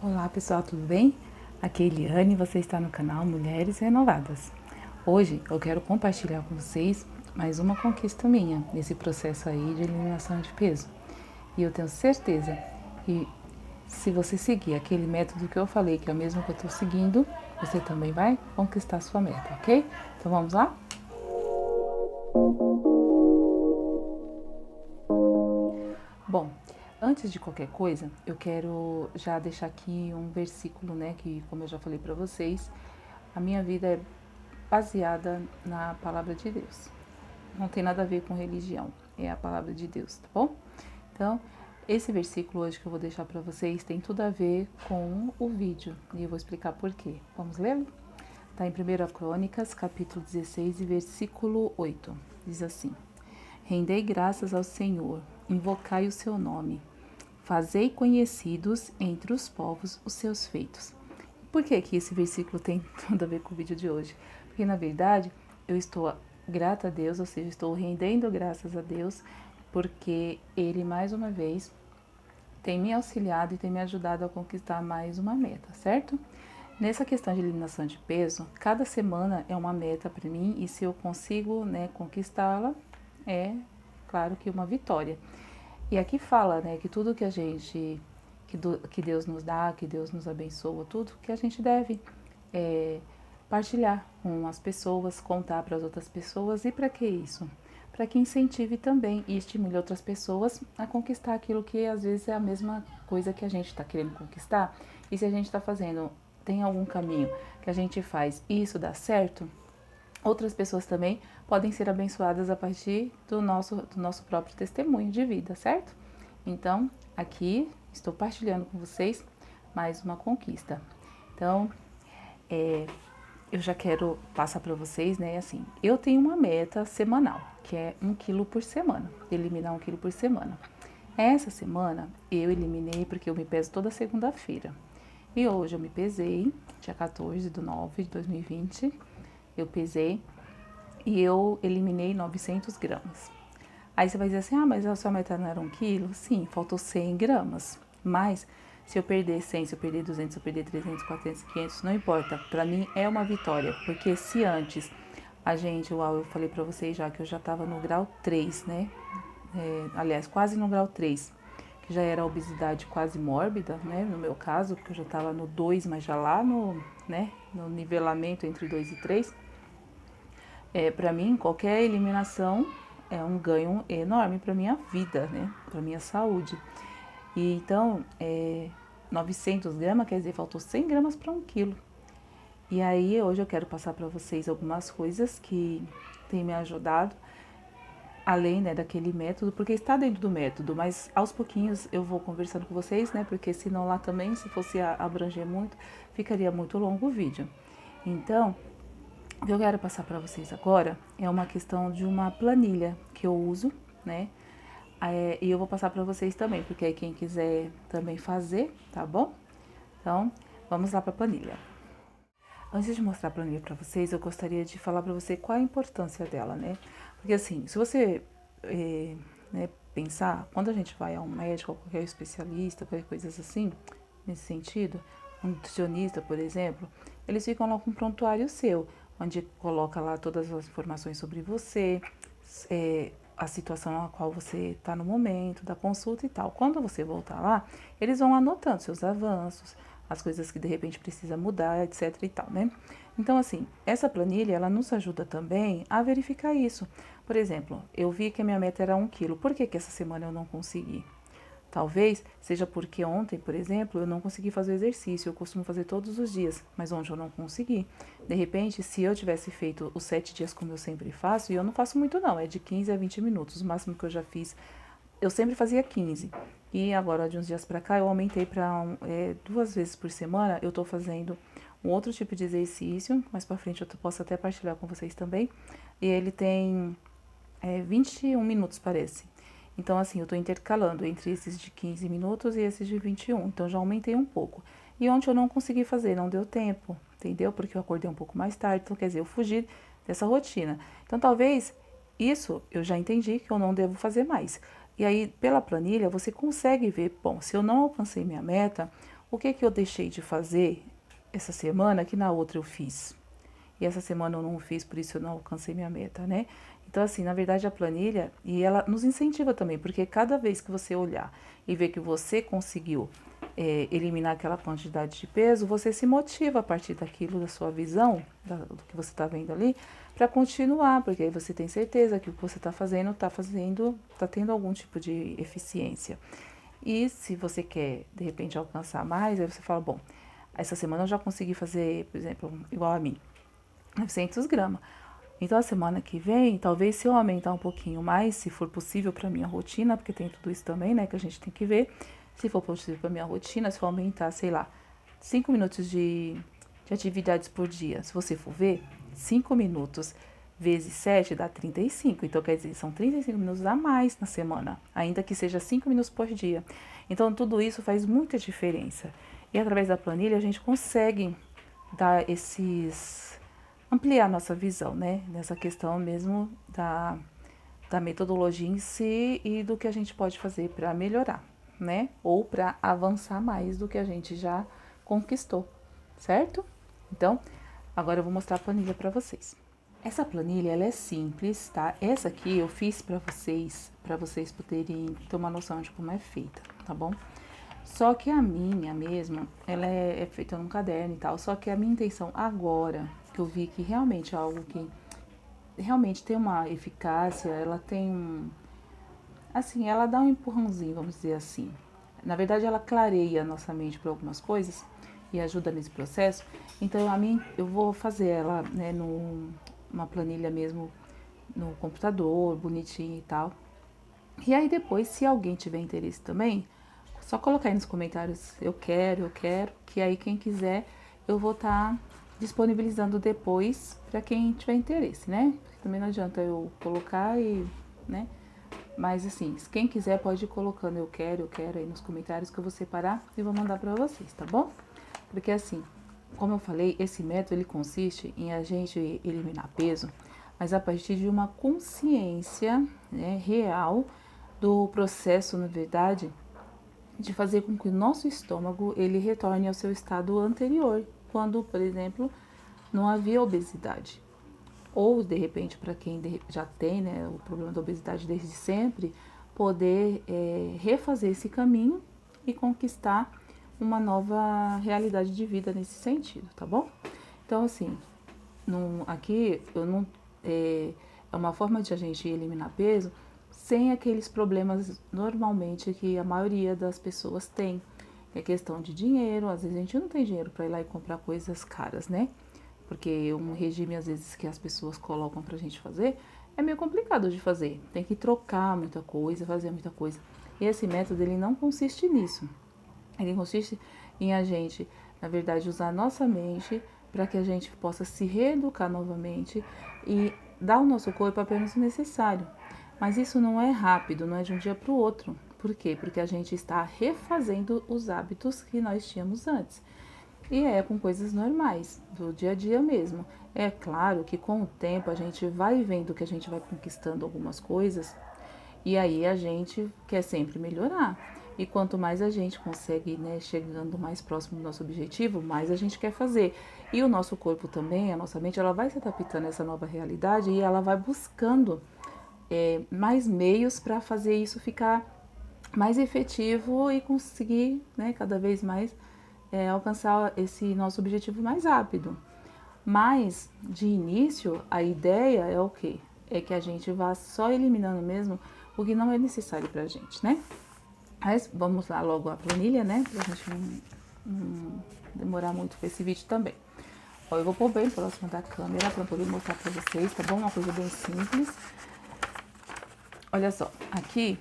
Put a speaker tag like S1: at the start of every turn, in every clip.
S1: Olá pessoal, tudo bem? Aqui é Eliane, você está no canal Mulheres Renovadas. Hoje eu quero compartilhar com vocês mais uma conquista minha nesse processo aí de eliminação de peso. E eu tenho certeza que se você seguir aquele método que eu falei, que é o mesmo que eu estou seguindo, você também vai conquistar sua meta, ok? Então vamos lá? Bom, antes de qualquer coisa, eu quero já deixar aqui um versículo, né, que como eu já falei para vocês, a minha vida é baseada na palavra de Deus. Não tem nada a ver com religião, é a palavra de Deus, tá bom? Então, esse versículo hoje que eu vou deixar para vocês tem tudo a ver com o vídeo e eu vou explicar por quê. Vamos lê-lo? Está em 1 Crônicas, capítulo 16 e versículo 8. Diz assim: Rendei graças ao Senhor, invocai o seu nome, fazei conhecidos entre os povos os seus feitos. Por que que esse versículo tem tudo a ver com o vídeo de hoje? Porque, na verdade, eu estou grata a Deus, ou seja, estou rendendo graças a Deus, porque Ele, mais uma vez, tem me auxiliado e tem me ajudado a conquistar mais uma meta, certo? Nessa questão de eliminação de peso, cada semana é uma meta para mim e se eu consigo, né, conquistá-la, é claro que uma vitória. E aqui fala, né, que tudo que a gente, que Deus nos dá, que Deus nos abençoa, tudo que a gente deve partilhar com as pessoas, contar para as outras pessoas. E para que isso? Para que incentive também e estimule outras pessoas a conquistar aquilo que às vezes é a mesma coisa que a gente está querendo conquistar. E se a gente está fazendo, tem algum caminho que a gente faz e isso dá certo, outras pessoas também podem ser abençoadas a partir do nosso próprio testemunho de vida, certo? Então, aqui estou partilhando com vocês mais uma conquista. Então, eu já quero passar para vocês, né? Assim, eu tenho uma meta semanal, que é 1 quilo por semana, eliminar 1 quilo por semana. Essa semana eu eliminei porque eu me peso toda segunda-feira. E hoje eu me pesei, dia 14/9/2020, eu pesei e eu eliminei 900 gramas. Aí você vai dizer assim, mas a sua meta não era 1 quilo? Sim, faltou 100 gramas. Mas se eu perder 100, se eu perder 200, se eu perder 300, 400, 500, não importa. Pra mim é uma vitória, porque se antes a gente, eu falei pra vocês já que eu já tava no grau 3, né? Aliás, quase no grau 3, que já era obesidade quase mórbida, né? No meu caso, porque eu já tava no 2, mas já lá no, né? No nivelamento entre 2 e 3. Para mim, qualquer eliminação é um ganho enorme para minha vida, né? Para minha saúde. E então, 900 gramas, quer dizer, faltou 100 gramas para 1 quilo. E aí, hoje eu quero passar para vocês algumas coisas que têm me ajudado, além, né, daquele método, porque está dentro do método, mas aos pouquinhos eu vou conversando com vocês, né? Porque senão lá também, se fosse abranger muito, ficaria muito longo o vídeo. Então, o que eu quero passar para vocês agora é uma questão de uma planilha que eu uso, né? E eu vou passar para vocês também, porque aí quem quiser também fazer, tá bom? Então, vamos lá para a planilha. Antes de mostrar a planilha para vocês, eu gostaria de falar para você qual a importância dela, né? Porque assim, se você né, pensar, quando a gente vai a um médico, a qualquer especialista, qualquer coisa assim, nesse sentido, um nutricionista, por exemplo, eles ficam lá com um prontuário seu, onde coloca lá todas as informações sobre você, a situação a qual você está no momento, da consulta e tal. Quando você voltar lá, eles vão anotando seus avanços, as coisas que de repente precisa mudar, etc e tal, né? Então, assim, essa planilha, ela nos ajuda também a verificar isso. Por exemplo, eu vi que a minha meta era 1 quilo. Por que essa semana eu não consegui? Talvez seja porque ontem, por exemplo, eu não consegui fazer o exercício. Eu costumo fazer todos os dias, mas ontem eu não consegui. De repente, se eu tivesse feito os 7 dias como eu sempre faço, e eu não faço muito não, é de 15 a 20 minutos. O máximo que eu já fiz, eu sempre fazia 15. E agora, de uns dias pra cá, eu aumentei para 2 vezes por semana. Eu tô fazendo um outro tipo de exercício. Mais pra frente eu posso até partilhar com vocês também. E ele tem 21 minutos, parece. Então, assim, eu tô intercalando entre esses de 15 minutos e esses de 21. Então, já aumentei um pouco. E ontem eu não consegui fazer, não deu tempo, entendeu? Porque eu acordei um pouco mais tarde. Então, quer dizer, eu fugi dessa rotina. Então, talvez isso eu já entendi que eu não devo fazer mais. E aí, pela planilha, você consegue ver, bom, se eu não alcancei minha meta, o que que eu deixei de fazer essa semana que na outra eu fiz. E essa semana eu não fiz, por isso eu não alcancei minha meta, né? Então, assim, na verdade a planilha, e ela nos incentiva também, porque cada vez que você olhar e ver que você conseguiu eliminar aquela quantidade de peso, você se motiva a partir daquilo, da sua visão, do que você está vendo ali, para continuar, porque aí você tem certeza que o que você está tendo algum tipo de eficiência. E se você quer, de repente, alcançar mais, aí você fala, bom, essa semana eu já consegui fazer, por exemplo, igual a mim, 900 gramas. Então, a semana que vem, talvez se eu aumentar um pouquinho mais, se for possível para minha rotina, porque tem tudo isso também, né, que a gente tem que ver. Se for possível para minha rotina, se eu aumentar, sei lá, 5 minutos de atividades por dia. Se você for ver, 5 minutos vezes 7 dá 35. Então, quer dizer, são 35 minutos a mais na semana, ainda que seja 5 minutos por dia. Então, tudo isso faz muita diferença. E através da planilha, a gente consegue dar ampliar nossa visão, né? Nessa questão mesmo da metodologia em si e do que a gente pode fazer para melhorar, né? Ou para avançar mais do que a gente já conquistou, certo? Então, agora eu vou mostrar a planilha para vocês. Essa planilha, ela é simples, tá? Essa aqui eu fiz para vocês poderem ter uma noção de como é feita, tá bom? Só que a minha mesmo, ela é feita num caderno e tal, só que a minha intenção agora, que eu vi que realmente é algo que realmente tem uma eficácia, ela tem assim, ela dá um empurrãozinho, vamos dizer assim. Na verdade, ela clareia a nossa mente para algumas coisas e ajuda nesse processo. Então, eu vou fazer ela, né, numa planilha mesmo no computador, bonitinho e tal. E aí depois, se alguém tiver interesse também, só colocar aí nos comentários, eu quero, que aí quem quiser eu vou estar disponibilizando depois para quem tiver interesse, né? Porque também não adianta eu colocar e, né? Mas assim, quem quiser pode ir colocando eu quero aí nos comentários que eu vou separar e vou mandar para vocês, tá bom? Porque assim, como eu falei, esse método ele consiste em a gente eliminar peso, mas a partir de uma consciência, né, real do processo, na verdade, de fazer com que o nosso estômago ele retorne ao seu estado anterior, quando, por exemplo, não havia obesidade. Ou, de repente, para quem já tem, né, o problema da obesidade desde sempre, poder refazer esse caminho e conquistar uma nova realidade de vida nesse sentido, tá bom? Então, assim, aqui eu não é uma forma de a gente eliminar peso sem aqueles problemas normalmente que a maioria das pessoas tem. É questão de dinheiro, às vezes a gente não tem dinheiro para ir lá e comprar coisas caras, né? Porque um regime, às vezes, que as pessoas colocam pra gente fazer, é meio complicado de fazer. Tem que trocar muita coisa, fazer muita coisa. E esse método, ele não consiste nisso. Ele consiste em a gente, na verdade, usar a nossa mente para que a gente possa se reeducar novamente e dar ao nosso corpo apenas o necessário. Mas isso não é rápido, não é de um dia para o outro. Por quê? Porque a gente está refazendo os hábitos que nós tínhamos antes. E é com coisas normais, do dia a dia mesmo. É claro que com o tempo a gente vai vendo que a gente vai conquistando algumas coisas e aí a gente quer sempre melhorar. E quanto mais a gente consegue, né, chegando mais próximo do nosso objetivo, mais a gente quer fazer. E o nosso corpo também, a nossa mente, ela vai se adaptando a essa nova realidade e ela vai buscando mais meios para fazer isso ficar mais efetivo e conseguir, né, cada vez mais alcançar esse nosso objetivo mais rápido. Mas, de início, a ideia é o quê? É que a gente vá só eliminando mesmo o que não é necessário pra gente, né? Mas vamos lá logo a planilha, né? Pra gente não demorar muito com esse vídeo também. Ó, eu vou pôr bem próximo da câmera pra poder mostrar pra vocês, tá bom? Uma coisa bem simples. Olha só, aqui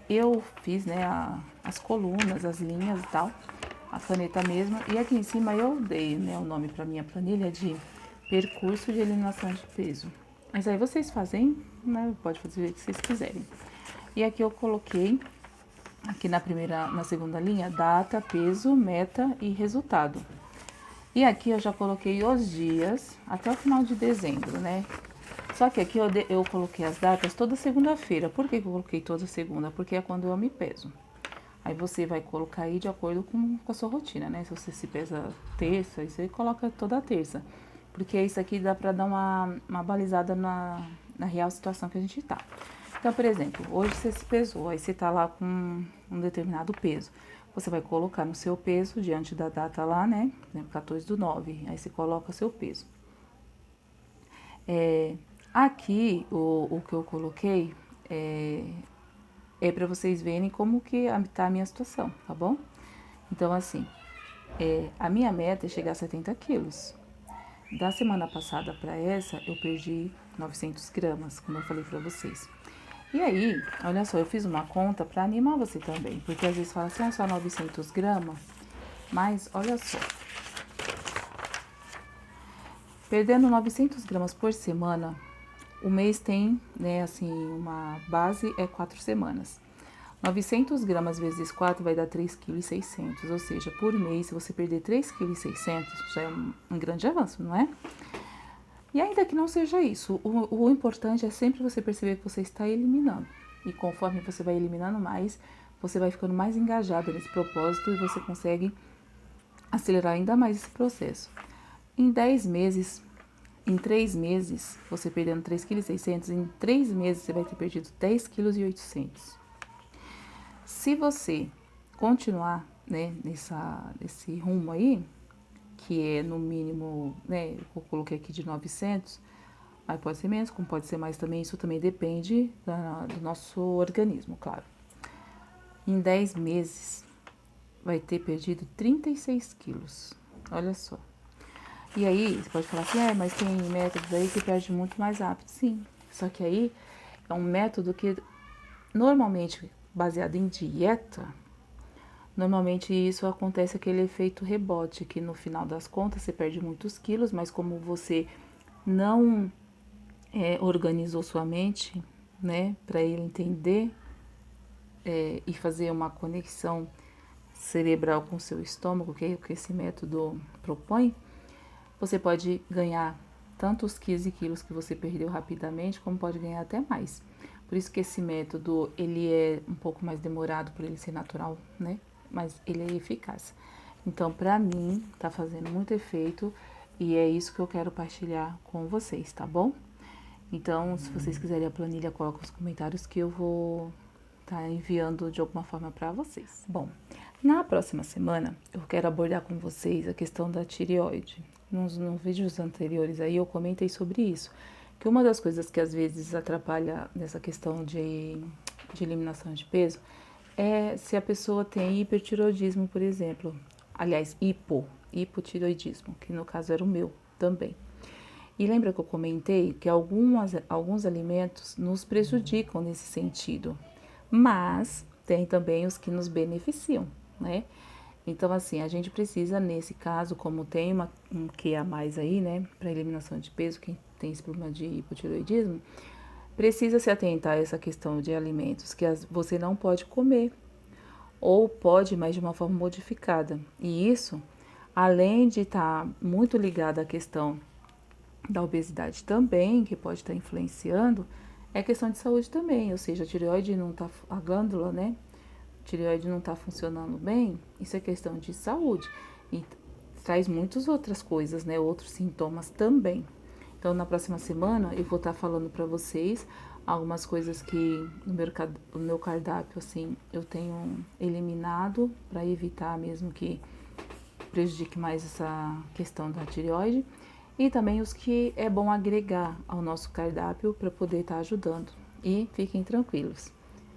S1: eu fiz, né, as colunas, as linhas e tal, a caneta mesmo. E aqui em cima eu dei, né, o nome pra minha planilha de percurso de eliminação de peso. Mas aí vocês fazem, né, pode fazer o jeito que vocês quiserem. E aqui eu coloquei, aqui na segunda linha, data, peso, meta e resultado. E aqui eu já coloquei os dias até o final de dezembro, né? Só que aqui eu coloquei as datas toda segunda-feira. Por que eu coloquei toda segunda? Porque é quando eu me peso. Aí você vai colocar aí de acordo com a sua rotina, né? Se você se pesa terça, aí você coloca toda terça. Porque isso aqui dá pra dar uma balizada na real situação que a gente tá. Então, por exemplo, hoje você se pesou, aí você tá lá com um determinado peso. Você vai colocar no seu peso, diante da data lá, né? 14/9, aí você coloca o seu peso. Aqui, o que eu coloquei é para vocês verem como que tá a minha situação, tá bom? Então, assim, a minha meta é chegar a 70 quilos. Da semana passada para essa, eu perdi 900 gramas, como eu falei para vocês. E aí, olha só, eu fiz uma conta para animar você também, porque às vezes fala assim, só 900 gramas, mas olha só, perdendo 900 gramas por semana, o mês tem, né, assim, uma base é 4 semanas. 900 gramas vezes 4 vai dar 3,6 kg, ou seja, por mês, se você perder 3,6 kg, já é um grande avanço, não é? E ainda que não seja isso, o importante é sempre você perceber que você está eliminando. E conforme você vai eliminando mais, você vai ficando mais engajado nesse propósito e você consegue acelerar ainda mais esse processo. Em 10 meses, em 3 meses, você perdendo 3,6 kg, em 3 meses você vai ter perdido 10,8 kg. Se você continuar, né, nesse rumo aí, que é no mínimo, né, eu coloquei aqui de 900, mas pode ser menos, como pode ser mais também, isso também depende do nosso organismo, claro. Em 10 meses, vai ter perdido 36 quilos, olha só. E aí, você pode falar assim, mas tem métodos aí que perde muito mais rápido, sim. Só que aí, é um método que, normalmente, baseado em dieta, normalmente isso acontece aquele efeito rebote, que no final das contas você perde muitos quilos, mas como você não organizou sua mente, né, para ele entender e fazer uma conexão cerebral com o seu estômago, que é o que esse método propõe, você pode ganhar tanto os 15 quilos que você perdeu rapidamente, como pode ganhar até mais. Por isso que esse método, ele é um pouco mais demorado por ele ser natural, né? Mas ele é eficaz. Então, pra mim, tá fazendo muito efeito e é isso que eu quero partilhar com vocês, tá bom? Então, se vocês quiserem a planilha, coloca nos comentários que eu vou estar enviando de alguma forma para vocês. Bom, na próxima semana eu quero abordar com vocês a questão da tireoide. Nos vídeos anteriores aí eu comentei sobre isso, que uma das coisas que às vezes atrapalha nessa questão de eliminação de peso é se a pessoa tem hipertireoidismo, por exemplo. Aliás, hipotireoidismo, que no caso era o meu também. E lembra que eu comentei que alguns alimentos nos prejudicam nesse sentido, mas tem também os que nos beneficiam, né? Então, assim, a gente precisa, nesse caso, como tem um que a mais aí, né, para eliminação de peso, quem tem esse problema de hipotireoidismo, precisa se atentar a essa questão de alimentos que você não pode comer, ou pode, mas de uma forma modificada. E isso, além de estar muito ligado à questão da obesidade também, que pode estar influenciando, é questão de saúde também, ou seja, a tireoide não tá, a glândula, né? A tireoide não tá funcionando bem, isso é questão de saúde. E traz muitas outras coisas, né? Outros sintomas também. Então, na próxima semana, eu vou estar falando para vocês algumas coisas que no meu cardápio, assim, eu tenho eliminado para evitar mesmo que prejudique mais essa questão da tireoide. E também os que é bom agregar ao nosso cardápio para poder estar ajudando. E fiquem tranquilos,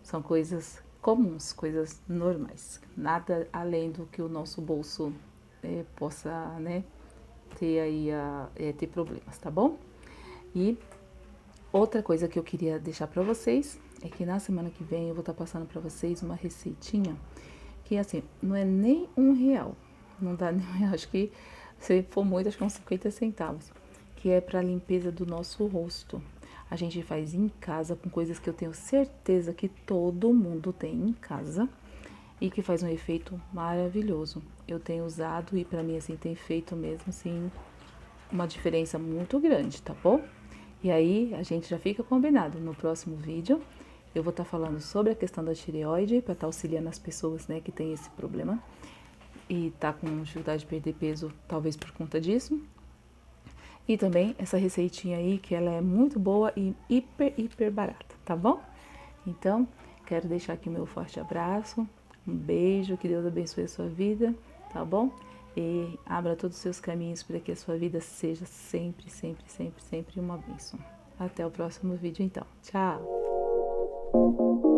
S1: são coisas comuns, coisas normais. Nada além do que o nosso bolso possa, né, ter aí, ter problemas, tá bom? E outra coisa que eu queria deixar para vocês é que na semana que vem eu vou estar passando para vocês uma receitinha que, assim, não é nem R$ 1, não dá nem R$ 1, acho que se for muito, acho que uns 50 centavos, que é para limpeza do nosso rosto. A gente faz em casa com coisas que eu tenho certeza que todo mundo tem em casa e que faz um efeito maravilhoso. Eu tenho usado e para mim assim tem feito mesmo assim uma diferença muito grande, tá bom? E aí a gente já fica combinado no próximo vídeo. Eu vou estar falando sobre a questão da tireoide, para estar auxiliando as pessoas, né, que têm esse problema e tá com dificuldade de perder peso, talvez por conta disso. E também essa receitinha aí, que ela é muito boa e hiper barata, tá bom? Então, quero deixar aqui meu forte abraço, um beijo, que Deus abençoe a sua vida, tá bom? E abra todos os seus caminhos para que a sua vida seja sempre, sempre, sempre, sempre uma bênção. Até o próximo vídeo, então. Tchau!